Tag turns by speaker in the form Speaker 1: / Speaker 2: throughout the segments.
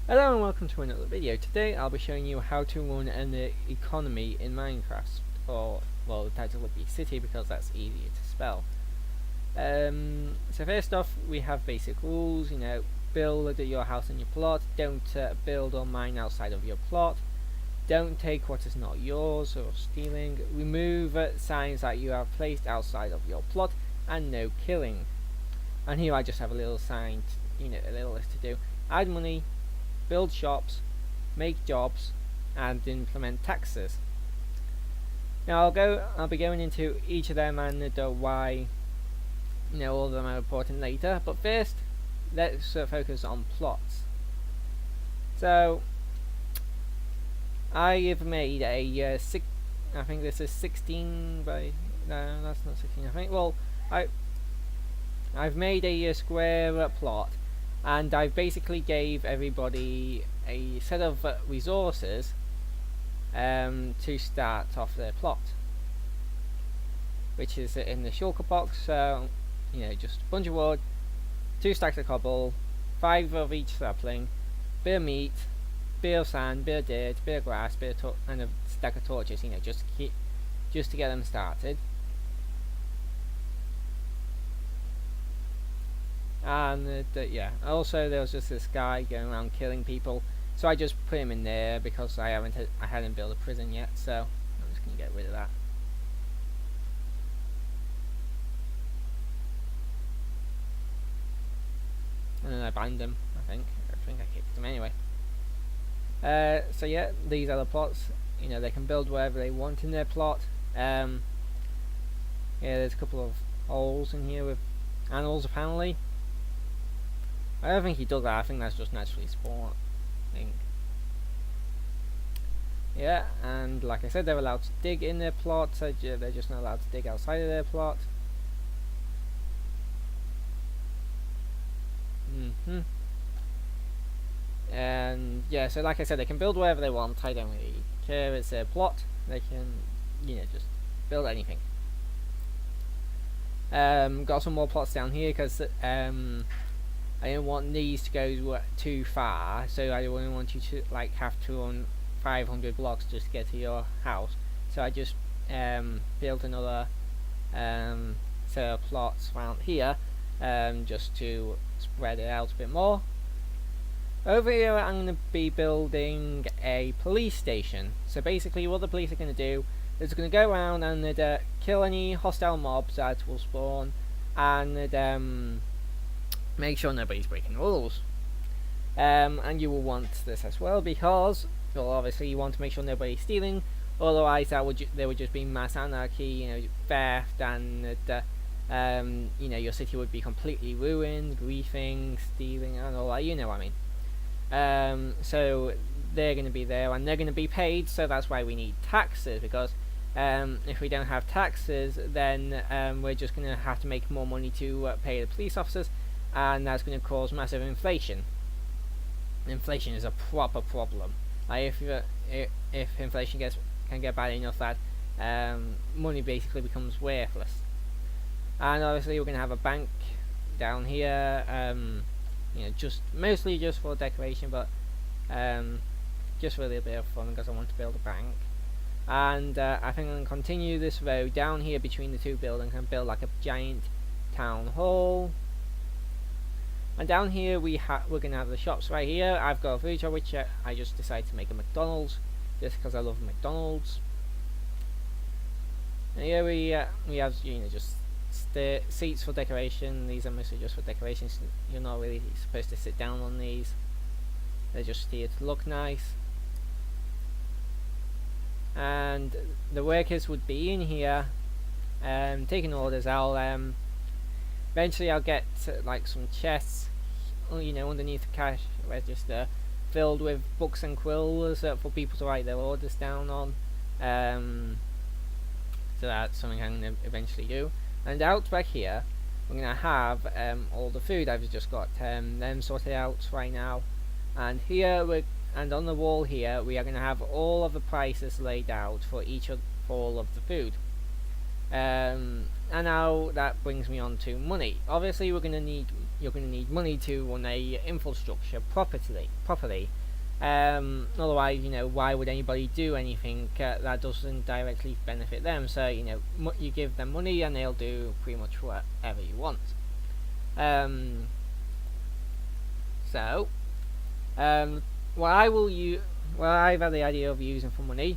Speaker 1: Hello and welcome to another video. Today I'll be showing you how to run an economy in Minecraft, or well, the title would be city because that's easier to spell. So first off, we have basic rules. Build your house on your plot. Don't build or mine outside of your plot. Don't take what is not yours or stealing. Remove signs that you have placed outside of your plot, and no killing. And here I just have a little sign, a little list to do. Add money, build shops, make jobs, and implement taxes. Now I'll be going into each of them and why all of them are important later. But first, let's focus on plots. So I have made a I think this is 16 by no, that's not 16. I think I've made a square plot. And I've basically gave everybody a set of resources to start off their plot, which is in the shulker box. So just a bunch of wood, 2 stacks of cobble, 5 of each sapling, bit of meat, bit of sand, bit of dirt, bit of grass, and a stack of torches. Just to get them started. And also there was just this guy going around killing people, so I just put him in there because I hadn't built a prison yet, so I'm just gonna get rid of that. And then I banned him. I think I kicked him anyway. So yeah, these are the plots. They can build wherever they want in their plot. Yeah, there's a couple of holes in here with animals apparently. I don't think he does that. I think that's just naturally spawn. Yeah, and like I said, they're allowed to dig in their plot, so they're just not allowed to dig outside of their plot. And yeah, so like I said, they can build wherever they want. I don't really care. It's their plot. They can, just build anything. Got some more plots down here because I didn't want these to go too far, so I didn't want you to have to run 500 blocks just to get to your house. So I just built another set of plots around here, just to spread it out a bit more. Over here I'm going to be building a police station. So basically what the police are going to do is going to go around and kill any hostile mobs that will spawn, and make sure nobody's breaking rules. And you will want this as well because, well, obviously you want to make sure nobody's stealing. Otherwise, there would just be mass anarchy, theft, and your city would be completely ruined, griefing, stealing, and all that. You know what I mean. So they're going to be there, and they're going to be paid. So that's why we need taxes, because if we don't have taxes, then we're just going to have to make more money to pay the police officers. And that's going to cause massive inflation. Inflation is a proper problem. If inflation can get bad enough that money basically becomes worthless. And obviously we're going to have a bank down here. Mostly just for decoration, but just for a little bit of fun because I want to build a bank. And I think I'm going to continue this road down here between the two buildings and build like a giant town hall. And down here we're gonna have the shops right here. I've got a food shop which I just decided to make a McDonald's just because I love McDonald's. And here we have just seats for decoration. These are mostly just for decorations. You're not really supposed to sit down on these. They're just here to look nice. And the workers would be in here taking orders. Eventually I'll get some chests, underneath the cash register, filled with books and quills for people to write their orders down on. So that's something I'm going to eventually do. And out back here, we're going to have all the food. I've just got them sorted out right now. And here and on the wall here, we are going to have all of the prices laid out for all of the food. And now that brings me on to money. Obviously we're going to need, you're going to need money to run a infrastructure properly. Otherwise, why would anybody do anything that doesn't directly benefit them? So, you give them money and they'll do pretty much whatever you want. So, what I've had the idea of using for money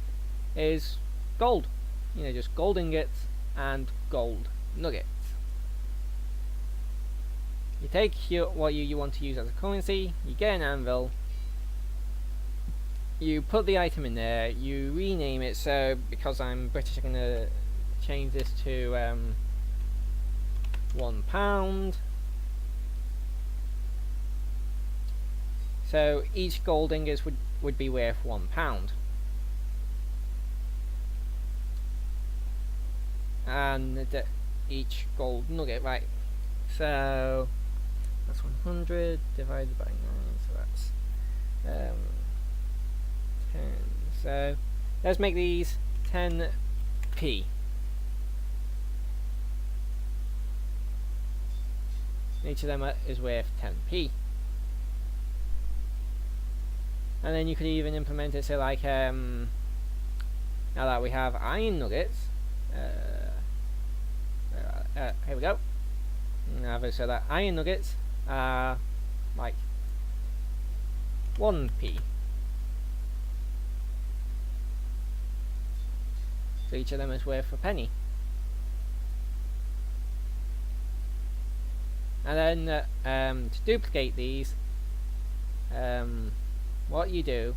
Speaker 1: is gold. Just gold ingots and gold nuggets. You take what you want to use as a currency, you get an anvil, you put the item in there, you rename it. So because I'm British, I'm going to change this to £1. So each gold ingot would be worth £1. And each gold nugget, right? So that's 100 divided by 9, so that's 10. So let's make these 10p. Each of them is worth 10p. And then you could even implement it so like now that we have iron nuggets, here we go. So that iron nuggets are like 1p. So each of them is worth a penny. And then to duplicate these, what you do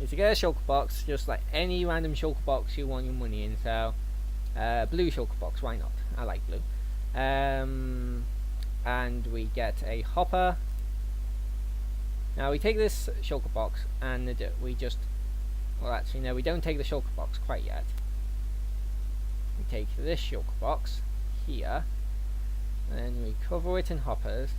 Speaker 1: is you get a shulker box, just like any random shulker box you want your money in. So blue shulker box, why not? I like blue. And we get a hopper. Now we take this shulker box and we just, well actually no, we don't take the shulker box quite yet. We take this shulker box here and then we cover it in hoppers.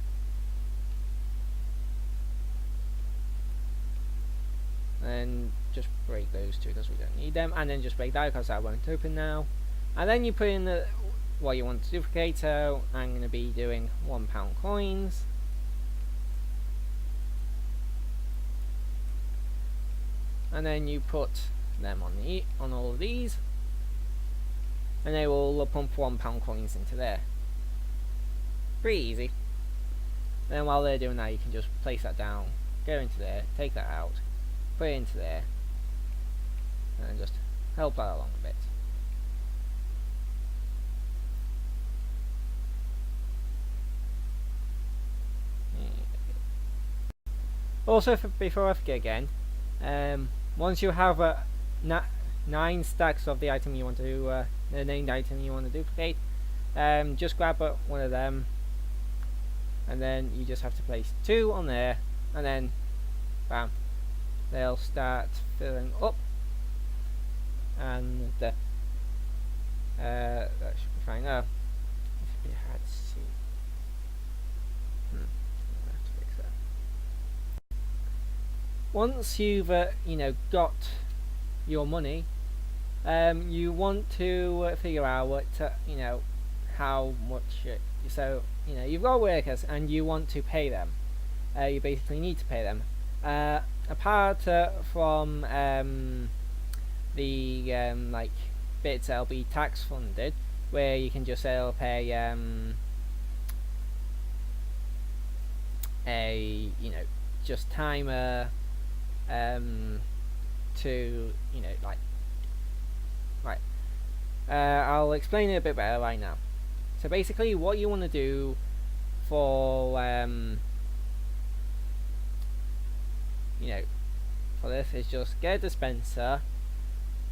Speaker 1: And just break those two because we don't need them, and then just break that because that won't open now. And then you put in what you want to duplicate. So I'm going to be doing £1 coins. And then you put them on all of these, and they will pump £1 coins into there. Pretty easy. And then while they're doing that, you can just place that down, go into there, take that out, put it into there, and then just help that along a bit. Also, before I forget again, once you have 9 stacks of the item you want to, the named item you want to duplicate, just grab one of them, and then you just have to place 2 on there, and then, bam, they'll start filling up, and that should be fine. Oh, it should be hard to see. I have to fix that. Once you've got your money, you want to figure out what how much. So you've got workers and you want to pay them. You basically need to pay them. Apart from the like bits that'll be tax funded, where you can just say I'll pay a just timer to like right. I'll explain it a bit better right now. So basically, what you want to do for for this is just get a dispenser,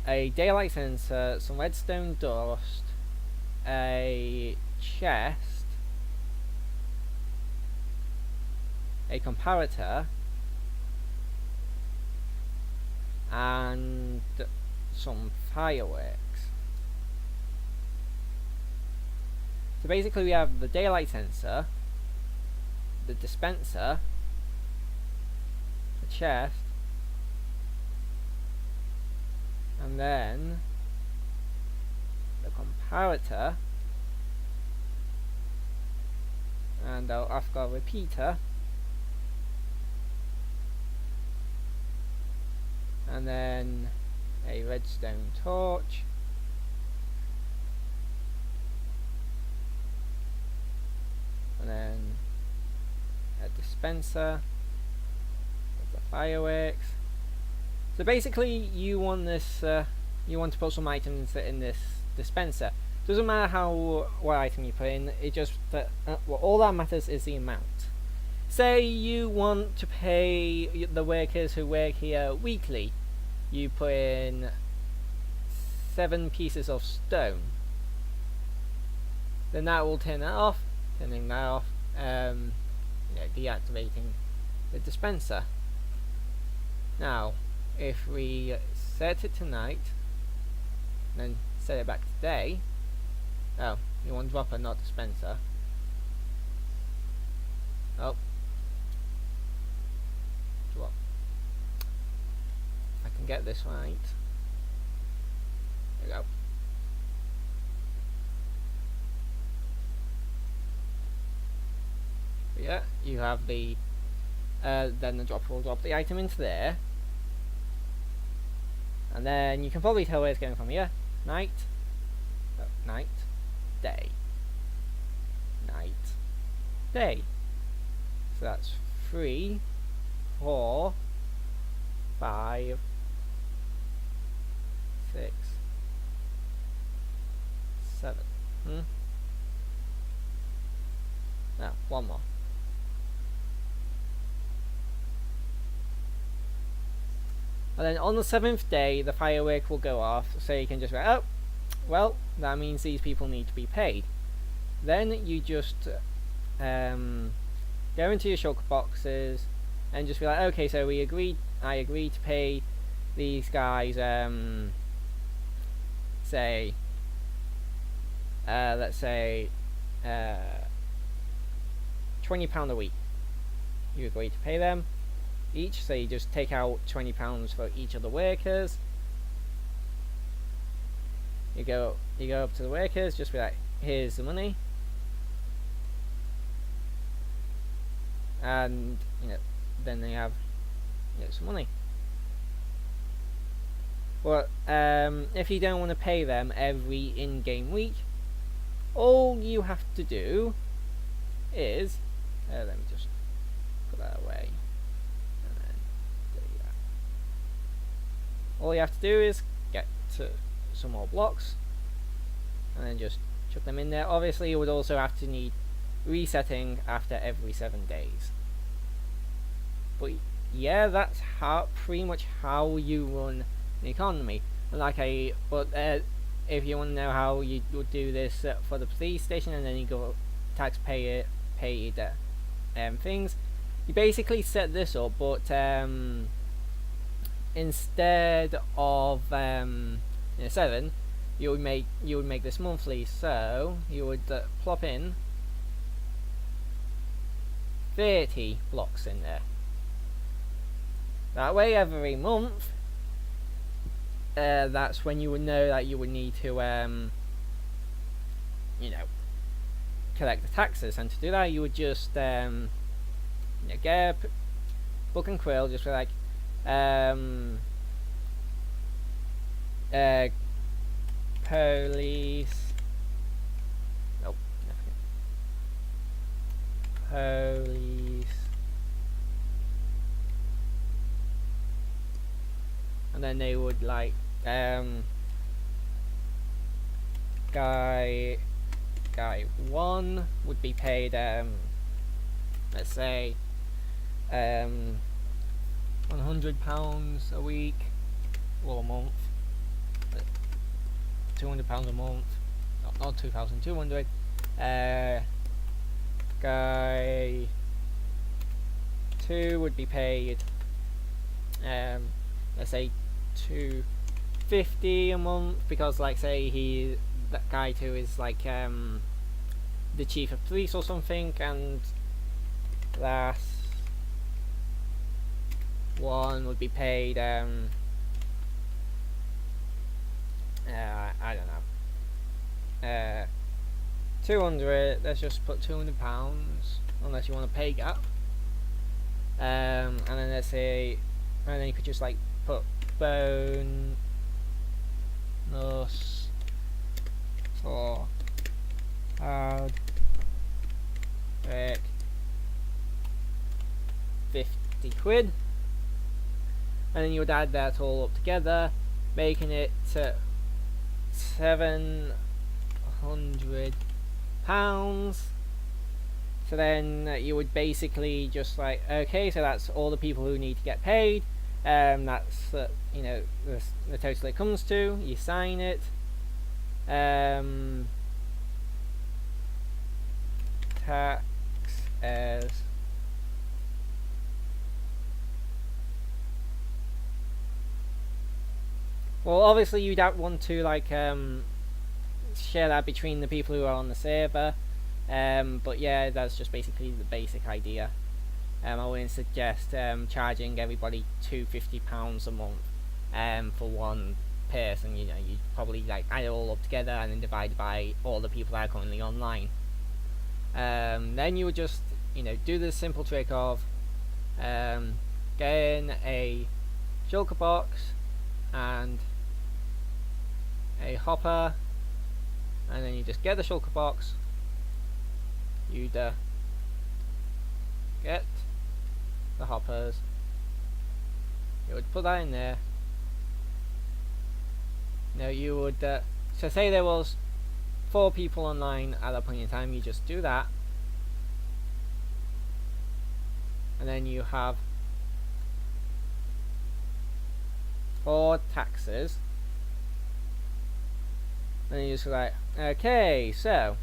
Speaker 1: a daylight sensor, some redstone dust, a chest, a comparator, and some fireworks. So basically we have the daylight sensor, the dispenser, the chest, and then the comparator, and and I've got a repeater, and then a redstone torch, and then a dispenser of the fireworks. So basically you want this you want to put some items in this dispenser. Doesn't matter what item you put in, it just well, all that matters is the amount. Say you want to pay the workers who work here weekly, you put in 7 pieces of stone, then that will turn that off, turning that off, deactivating the dispenser. Now if we set it to night, then set it back to day. Oh, you want dropper, not dispenser. Oh, drop. I can get this right. There we go. But yeah, you have the then the dropper will drop the item into there, and then you can probably tell where it's going from here. Night, night, day, night, day. So that's 3, 4, 5, 6, 7. Now, one more. And then on the 7th day, the firework will go off, so you can just go, oh, well, that means these people need to be paid. Then you just go into your shulker boxes and just be like, okay, so I agreed to pay these guys, say, let's say, £20 a week. You agree to pay them each, so you just take out £20 for each of the workers. You go up to the workers, just be like, here's the money, and then they have some money. But if you don't want to pay them every in-game week, all you have to do is let me just put that away. All you have to do is get some more blocks and then just chuck them in there. Obviously you would also have to need resetting after every 7 days. But yeah, that's pretty much how you run an economy. If you want to know how you would do this for the police station, and then you go taxpayer paid things, you basically set this up, but instead of 7, you would make this monthly. So you would plop in 30 blocks in there. That way, every month, that's when you would know that you would need to collect the taxes. And to do that, you would just get a book and quill, just be like, police, nope, police, and then they would like guy 1 would be paid let's say £100 a week or a month, £200 a month, not 2,200. Guy 2 would be paid let's say £250 a month, because like say that guy 2 is like the chief of police or something, and last one would be paid I don't know, 200, let's just put £200 unless you want to pay gap. And then let's say, and then you could just like put bonus for hard work 50 quid, and then you would add that all up together, making it £700. So then you would basically just like, okay, so that's all the people who need to get paid. That's you know, the total it comes to. You sign it. Tax as well. Obviously, you don't want to like share that between the people who are on the server. But yeah, that's just basically the basic idea. I wouldn't suggest charging everybody £250 a month for one person. You know, you probably like add it all up together and then divide by all the people that are currently online. Then you would just, you know, do the simple trick of getting a shulker box and a hopper, and then you just get the shulker box. You'd get the hoppers, you would put that in there. Now you would so say there was 4 people online at that point in time, you just do that, and then you have 4 taxes, and then you just like, okay, so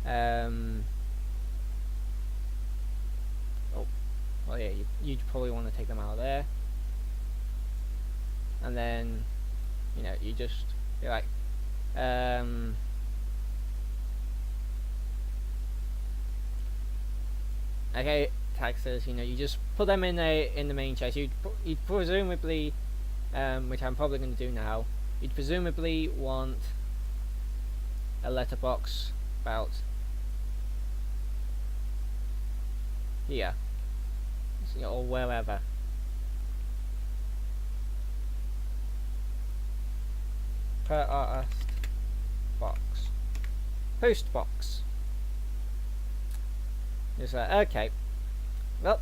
Speaker 1: oh, well yeah, you'd probably want to take them out of there, and then, you know, you just be like, okay, taxes, you know, you just put them in the main chest. You'd presumably, which I'm probably going to do now, you'd presumably want a letterbox about here, or wherever. Post box. Just like, okay, well,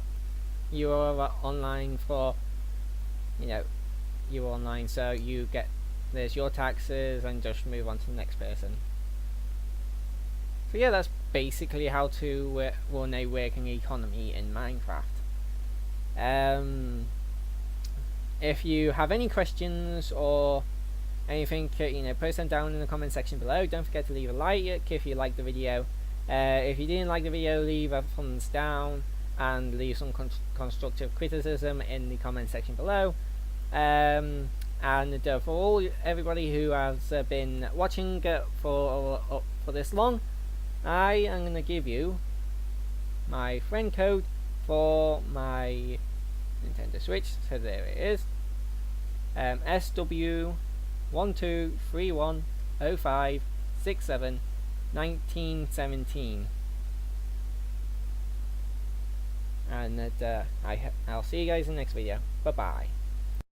Speaker 1: you are online for, you know, you're online, so you get, there's your taxes, and just move on to the next person. So yeah, that's basically how to run a working economy in Minecraft. If you have any questions or anything, you know, post them down in the comment section below. Don't forget to leave a like if you liked the video. If you didn't like the video, leave a thumbs down and leave some constructive criticism in the comment section below. And for everybody who has been watching for this long, I am going to give you my friend code for my Nintendo Switch. So there it is, SW123105671917, and I'll see you guys in the next video. Bye bye.